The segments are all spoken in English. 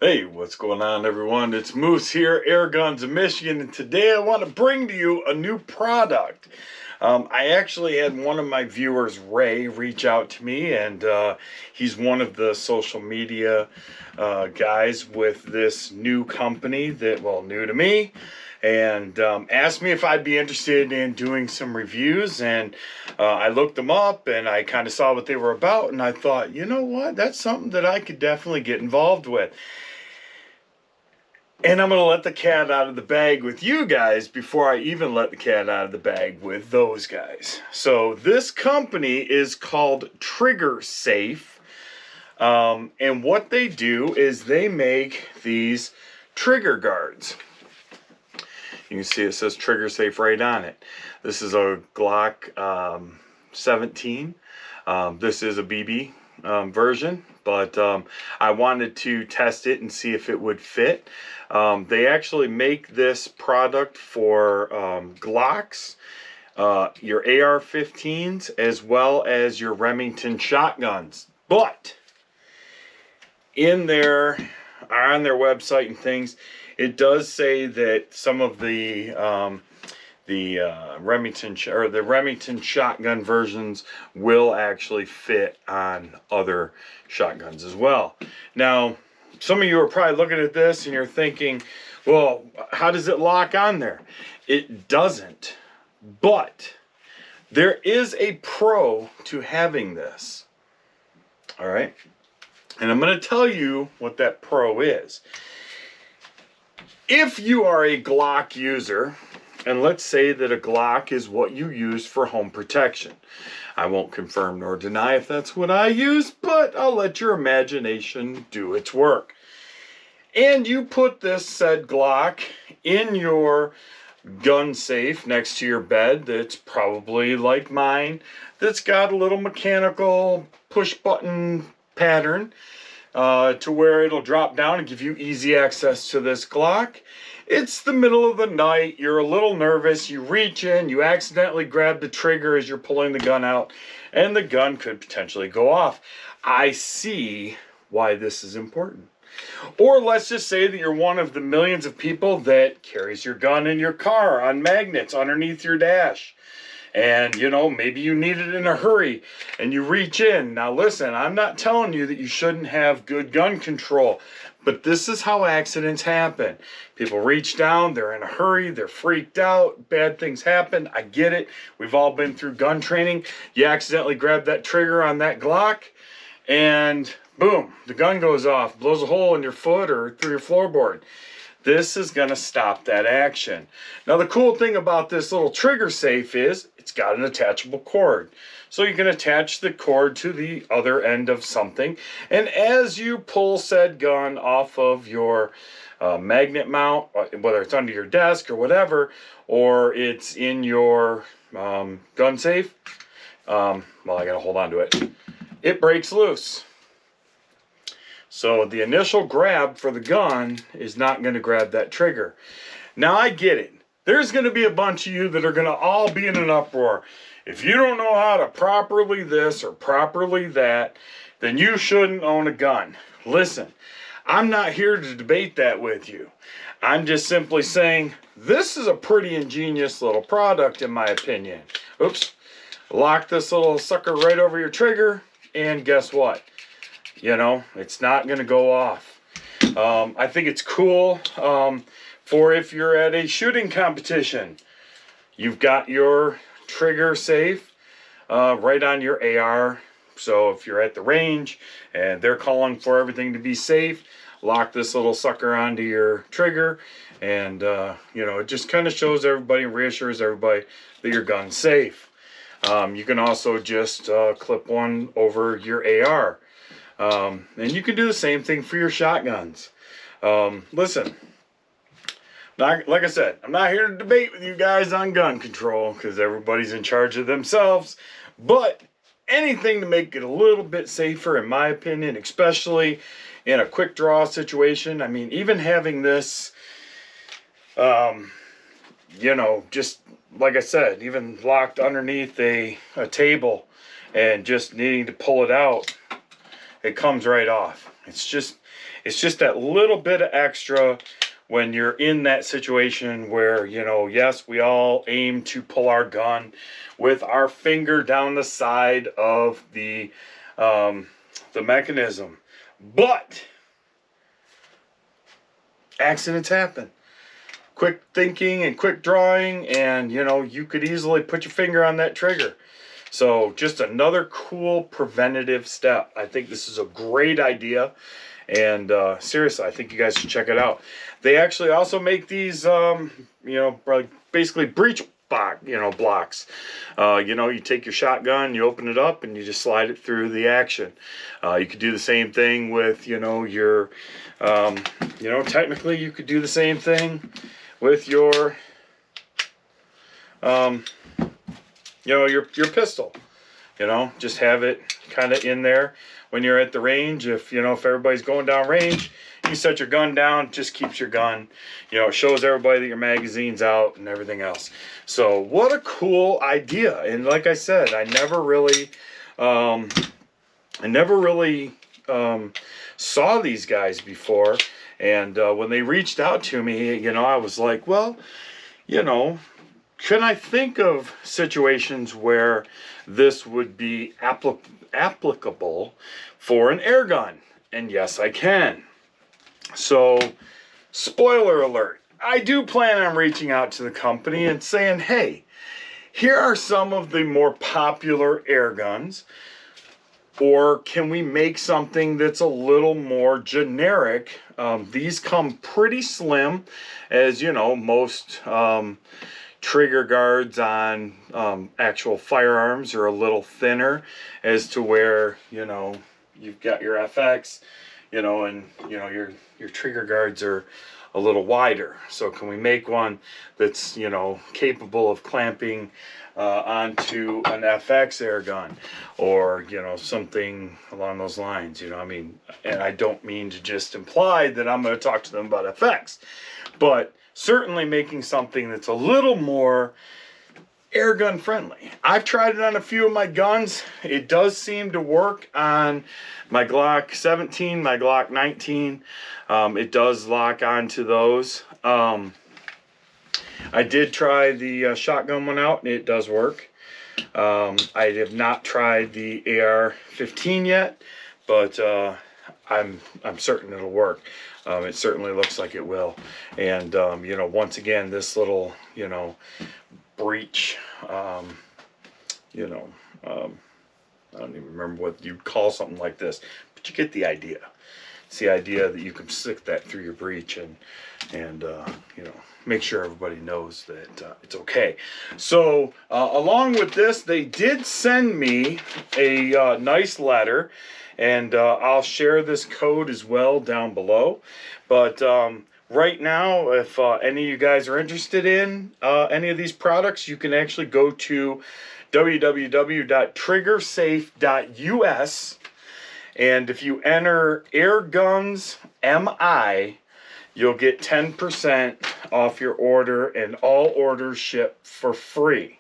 Hey, what's going on, everyone? It's Moose here, Airguns of Michigan, and today I want to bring to you a new product. I actually had one of my viewers, Ray, reach out to me, and he's one of the social media guys with this new company that, well, new to me, and asked me if I'd be interested in doing some reviews. And I looked them up and I kind of saw what they were about, and I thought, you know what, that's something that I could definitely get involved with. And I'm going to let the cat out of the bag with you guys before I even let the cat out of the bag with those guys. So this company is called Triggersafe. And what they do is they make these trigger guards. You can see it says Triggersafe right on it. This is a Glock 17. This is a BB version, but I wanted to test it and see if it would fit. They actually make this product for Glocks, your AR-15s, as well as your Remington shotguns. But in their on their website and things, it does say that some of the Remington shotgun versions will actually fit on other shotguns as well. Now, some of you are probably looking at this and you're thinking, well, how does it lock on there? It doesn't, but there is a pro to having this. All right, and I'm going to tell you what that pro is. If you are a Glock user, and let's say that a Glock is what you use for home protection. I won't confirm nor deny if that's what I use, but I'll let your imagination do its work. And you put this said Glock in your gun safe next to your bed that's probably like mine, that's got a little mechanical push button pattern to where it'll drop down and give you easy access to this Glock. It's the middle of the night, you're a little nervous, you reach in, you accidentally grab the trigger as you're pulling the gun out, and the gun could potentially go off. I see why this is important. Or let's just say that you're one of the millions of people that carries your gun in your car on magnets underneath your dash. And, you know, maybe you need it in a hurry and you reach in. Now, listen, I'm not telling you that you shouldn't have good gun control, but this is how accidents happen. People reach down, they're in a hurry, they're freaked out, bad things happen. I get it. We've all been through gun training. You accidentally grab that trigger on that Glock and boom, the gun goes off, blows a hole in your foot or through your floorboard. This is going to stop that action. Now, the cool thing about this little Triggersafe is it's got an attachable cord. So you can attach the cord to the other end of something. And as you pull said gun off of your magnet mount, whether it's under your desk or whatever, or it's in your gun safe, well, I got to hold on to it. It breaks loose. So the initial grab for the gun is not going to grab that trigger. Now I get it. There's going to be a bunch of you that are going to all be in an uproar. If you don't know how to properly this or properly that, then you shouldn't own a gun. Listen, I'm not here to debate that with you. I'm just simply saying this is a pretty ingenious little product in my opinion. Oops. Lock this little sucker right over your trigger and guess what? You know, it's not going to go off. I think it's cool for if you're at a shooting competition. You've got your Triggersafe right on your AR. So if you're at the range and they're calling for everything to be safe, lock this little sucker onto your trigger. And, you know, it just kind of shows everybody, reassures everybody that your gun's safe. You can also just clip one over your AR. And you can do the same thing for your shotguns. Listen, like I said, I'm not here to debate with you guys on gun control because everybody's in charge of themselves, but anything to make it a little bit safer, in my opinion, especially in a quick draw situation. I mean, even having this, you know, just like I said, even locked underneath a table and just needing to pull it out, it comes right off. It's just that little bit of extra when you're in that situation where, you know, yes, we all aim to pull our gun with our finger down the side of the mechanism. But accidents happen. Quick thinking and quick drawing, and, you know, you could easily put your finger on that trigger. So just another cool preventative step. I think this is a great idea. And seriously, I think you guys should check it out. They actually also make these, you know, basically breech blocks. You know, you take your shotgun, you open it up, and you just slide it through the action. You could do the same thing with, you know, your, you know, technically you could do the same thing with your, you know, your pistol. You know, just have it kind of in there when you're at the range. If, you know, if everybody's going down range, you set your gun down, just keeps your gun, you know, it shows everybody that your magazine's out and everything else. So what a cool idea. And like I said, I never really saw these guys before. And when they reached out to me, you know, I was like, well, you know, can I think of situations where this would be applicable for an air gun? And yes, I can. So, spoiler alert, I do plan on reaching out to the company and saying, hey, here are some of the more popular air guns. Or can we make something that's a little more generic? These come pretty slim, as you know, most trigger guards on actual firearms are a little thinner, as to where, you know, you've got your FX, you know, and, you know, your trigger guards are a little wider. So can we make one that's, you know, capable of clamping onto an FX air gun, or, you know, something along those lines, you know? I mean, and I don't mean to just imply that I'm going to talk to them about FX, but certainly making something that's a little more air gun friendly. I've tried it on a few of my guns. It does seem to work on my Glock 17, my Glock 19. It does lock onto those. I did try the shotgun one out, and it does work. I have not tried the AR-15 yet, but I'm certain it'll work. It certainly looks like it will. And you know, once again, this little, you know, breech, you know, I don't even remember what you'd call something like this, but you get the idea. It's the idea that you can stick that through your breech and you know, make sure everybody knows that it's okay. So along with this, they did send me a nice letter, and I'll share this code as well down below. But right now, if any of you guys are interested in any of these products, you can actually go to www.triggersafe.us, and if you enter Airguns MI, you'll get 10% off your order, and all orders ship for free.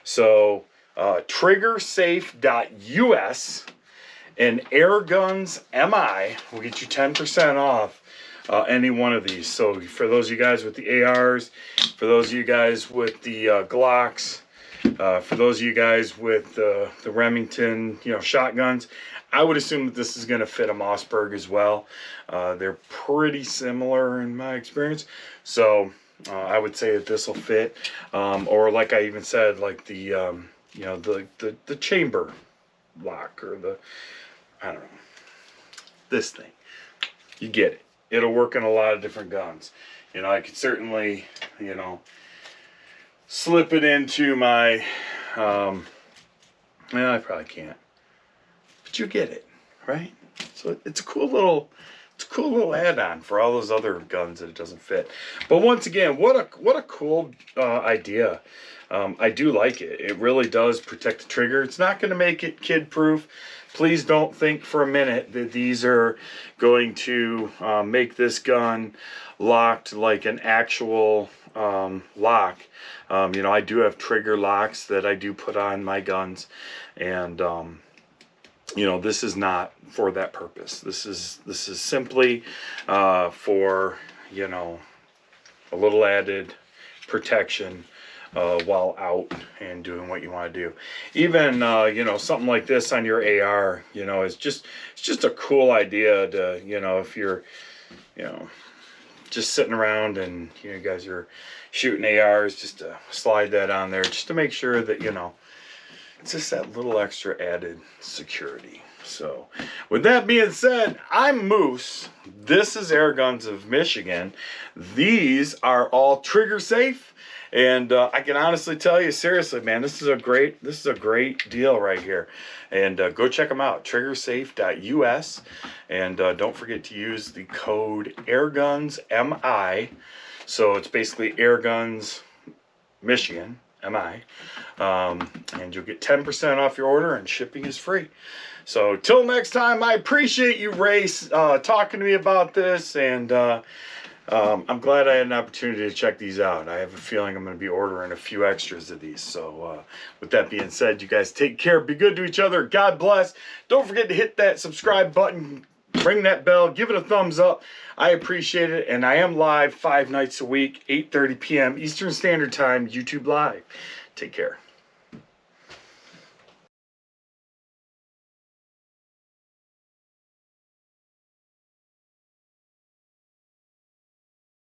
So Triggersafe.us and Airguns MI will get you 10% off any one of these. So for those of you guys with the ARs, for those of you guys with the Glocks, for those of you guys with the Remington, you know, shotguns, I would assume that this is going to fit a Mossberg as well. They're pretty similar in my experience. So I would say that this will fit. Or like I even said, like the, you know, the chamber lock, or the, I don't know, this thing. You get it. It'll work in a lot of different guns. You know, I could certainly, you know, slip it into my, well, I probably can't. But you get it, right? So it's a cool little add-on for all those other guns that it doesn't fit. But once again, what a cool idea. I do like it. It really does protect the trigger. It's not going to make it kid-proof. Please don't think for a minute that these are going to make this gun locked like an actual lock. You know, I do have trigger locks that I do put on my guns, and you know, this is not for that purpose. This is simply for, you know, a little added protection while out and doing what you want to do. Even you know, something like this on your AR, you know, it's just a cool idea to, you know, if you're, you know, just sitting around and you guys are shooting ARs, just to slide that on there, just to make sure that, you know, it's just that little extra added security. So with that being said, I'm Moose. This is Airguns of Michigan. These are all trigger safe. And I can honestly tell you, seriously, man, this is a great deal right here. And go check them out, triggersafe.us. And don't forget to use the code AirgunsMI. So it's basically Airguns Michigan, MI. And you'll get 10% off your order, and shipping is free. So till next time, I appreciate you, Race, talking to me about this, and I'm glad I had an opportunity to check these out. I have a feeling I'm going to be ordering a few extras of these. So with that being said, you guys take care, be good to each other, God bless. Don't forget to hit that subscribe button, ring that bell, give it a thumbs up. I appreciate it, and I am live 5 nights a week, 8:30 p.m. Eastern Standard Time, YouTube Live. Take care.